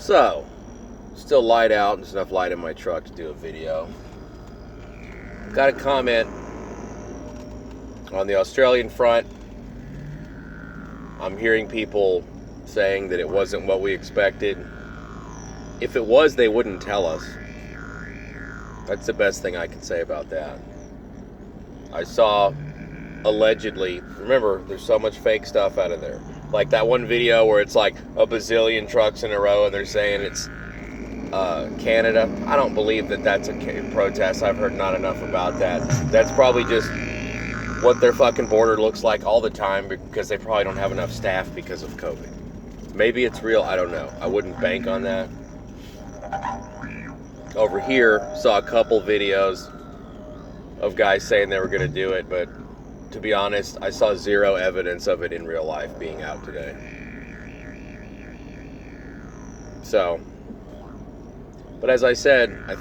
So, still light out. There's enough light in my truck to do a video. Got a comment on the Australian front. I'm hearing people saying that it wasn't what we expected. If it was, they wouldn't tell us. That's the best thing I can say about that. I saw, allegedly, remember, there's so much fake stuff out of there. Like that one video where it's like a bazillion trucks in a row and they're saying it's Canada. I don't believe that that's a protest. I've heard not enough about that. That's probably just what their fucking border looks like all the time because they probably don't have enough staff because of COVID. Maybe it's real. I don't know. I wouldn't bank on that. Over here, saw a couple videos of guys saying they were going to do it, but to be honest, I saw zero evidence of it in real life being out today. So, but as I said, I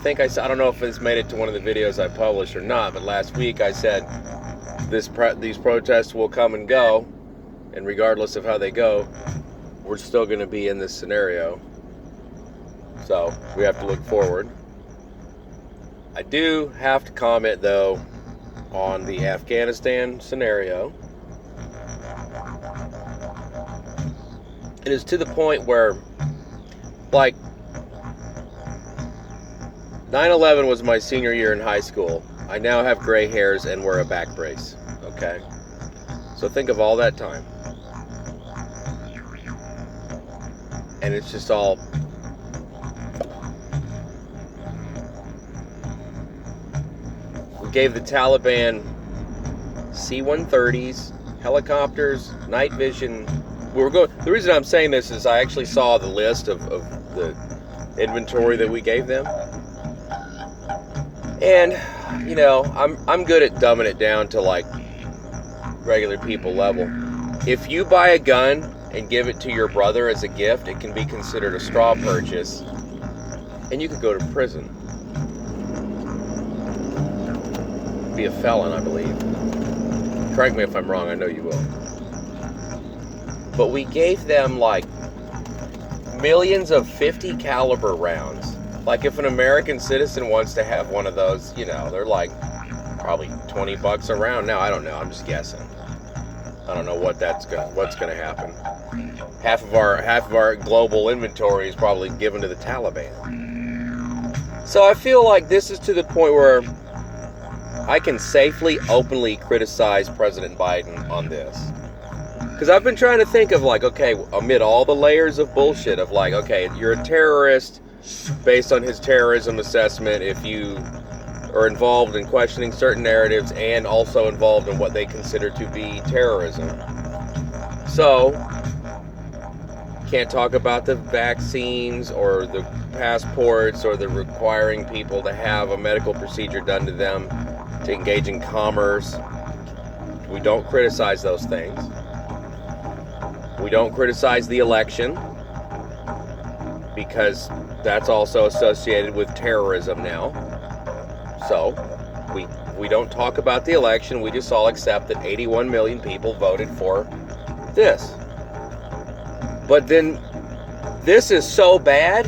don't know if it's made it to one of the videos I published or not, but last week I said these protests will come and go, and regardless of how they go, we're still going to be in this scenario. So, we have to look forward. I do have to comment, though, on the Afghanistan scenario. It is to the point where, like, 9/11 was my senior year in high school. I now have gray hairs and wear a back brace, okay? So think of all that time. And it's just all... gave the Taliban C-130s, helicopters, night vision. The reason I'm saying this is I actually saw the list of the inventory that we gave them. And, you know, I'm good at dumbing it down to like regular people level. If you buy a gun and give it to your brother as a gift, it can be considered a straw purchase, and you could go to prison. Be a felon, I believe. Correct me if I'm wrong, I know you will. But we gave them like millions of 50 caliber rounds. Like if an American citizen wants to have one of those, you know, they're like probably $20 a round. Now I don't know, I'm just guessing. I don't know what's gonna happen. Half of our global inventory is probably given to the Taliban. So I feel like this is to the point where I can safely, openly criticize President Biden on this. Because I've been trying to think of like, okay, amid all the layers of bullshit of like, okay, you're a terrorist based on his terrorism assessment if you are involved in questioning certain narratives and also involved in what they consider to be terrorism. So, can't talk about the vaccines or the passports or the requiring people to have a medical procedure done to them to engage in commerce. We don't criticize those things. We don't criticize the election because that's also associated with terrorism now. So we don't talk about the election. We just all accept that 81 million people voted for this. But then this is so bad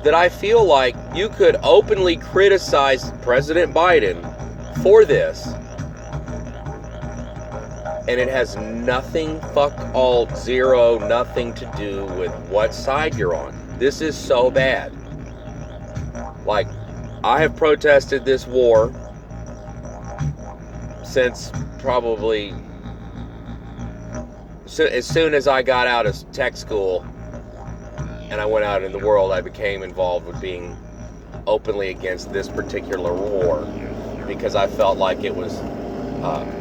that I feel like you could openly criticize President Biden for this, and it has nothing, nothing to do with what side you're on. This is so bad. Like, I have protested this war since probably as soon as I got out of tech school and I went out in the world, I became involved with being openly against this particular war because I felt like it was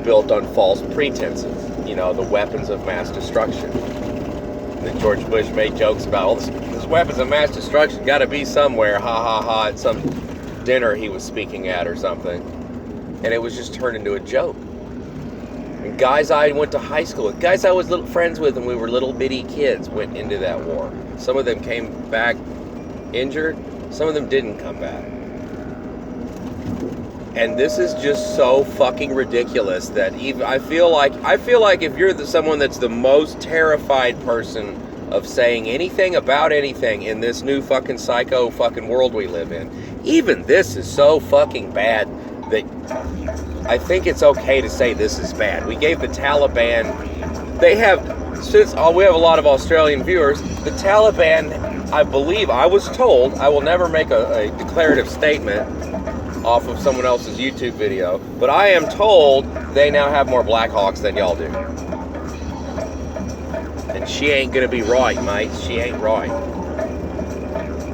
built on false pretenses, you know, the weapons of mass destruction. And then George Bush made jokes about, all this weapons of mass destruction got to be somewhere, ha ha ha, at some dinner he was speaking at or something. And it was just turned into a joke. And guys I went to high school with, guys I was little friends with when we were little bitty kids, went into that war. Some of them came back injured, some of them didn't come back. And this is just so fucking ridiculous that even I feel like if you're someone that's the most terrified person of saying anything about anything in this new fucking psycho fucking world we live in. Even this is so fucking bad that I think it's okay to say this is bad. We gave the Taliban, we have a lot of Australian viewers, the Taliban, I believe, I was told, I will never make a declarative statement off of someone else's YouTube video, but I am told they now have more Black Hawks than y'all do. And she ain't gonna be right, mate. She ain't right.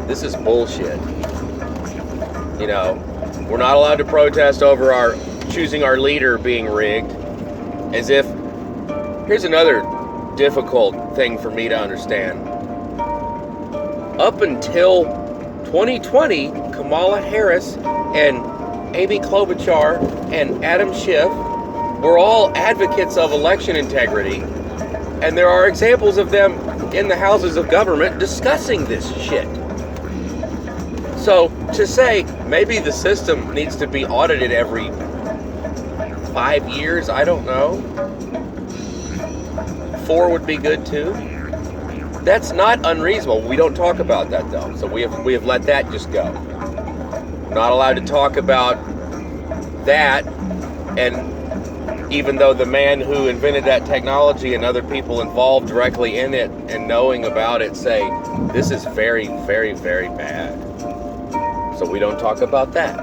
This is bullshit. You know, we're not allowed to protest over choosing our leader being rigged. As if, here's another difficult thing for me to understand. Up until 2020, Kamala Harris and Amy Klobuchar and Adam Schiff were all advocates of election integrity. And there are examples of them in the houses of government discussing this shit. So to say maybe the system needs to be audited every 5 years, I don't know. 4 would be good too. That's not unreasonable. We don't talk about that though. So we have let that just go. Not allowed to talk about that. And even though the man who invented that technology and other people involved directly in it and knowing about it say, this is very, very, very bad. So we don't talk about that.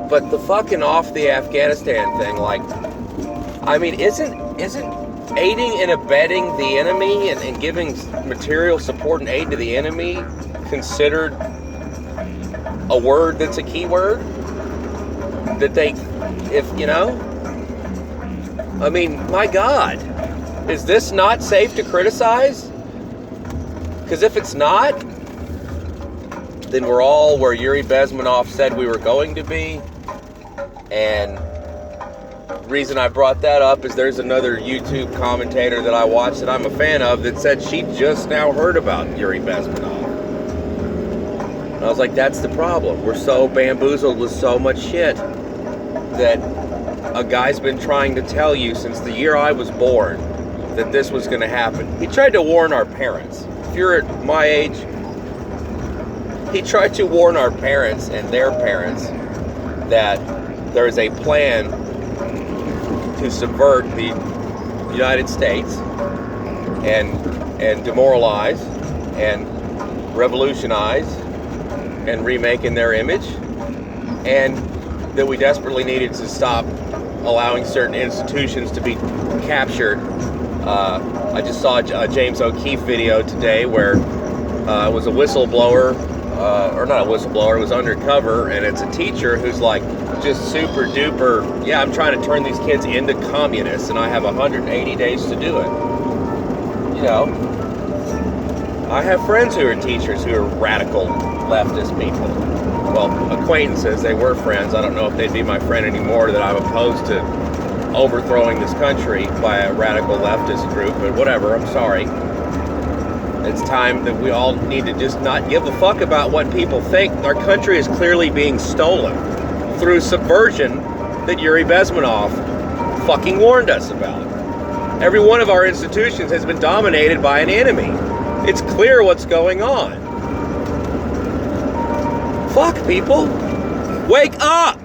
But the fucking off the Afghanistan thing, like, I mean, isn't aiding and abetting the enemy and giving material support and aid to the enemy considered a word that's a key word? That they, if, you know? I mean, my God, is this not safe to criticize? Because if it's not, then we're all where Yuri Bezmenov said we were going to be. And the reason I brought that up is there's another YouTube commentator that I watched that I'm a fan of that said she just now heard about Yuri Bezmenov. And I was like, that's the problem. We're so bamboozled with so much shit that a guy's been trying to tell you since the year I was born that this was going to happen. He tried to warn our parents. If you're at my age, he tried to warn our parents and their parents that there is a plan to subvert the United States and demoralize and revolutionize and remake in their image, and that we desperately needed to stop allowing certain institutions to be captured. I just saw a James O'Keefe video today where it was a whistleblower, or not a whistleblower, it was undercover, and it's a teacher who's like just super duper, yeah, I'm trying to turn these kids into communists and I have 180 days to do it. You know, I have friends who are teachers who are radical leftist people. Well, acquaintances, they were friends. I don't know if they'd be my friend anymore, that I'm opposed to overthrowing this country by a radical leftist group, but whatever, I'm sorry. It's time that we all need to just not give a fuck about what people think. Our country is clearly being stolen through subversion that Yuri Bezmenov fucking warned us about. Every one of our institutions has been dominated by an enemy. It's clear what's going on. Fuck, people. Wake up!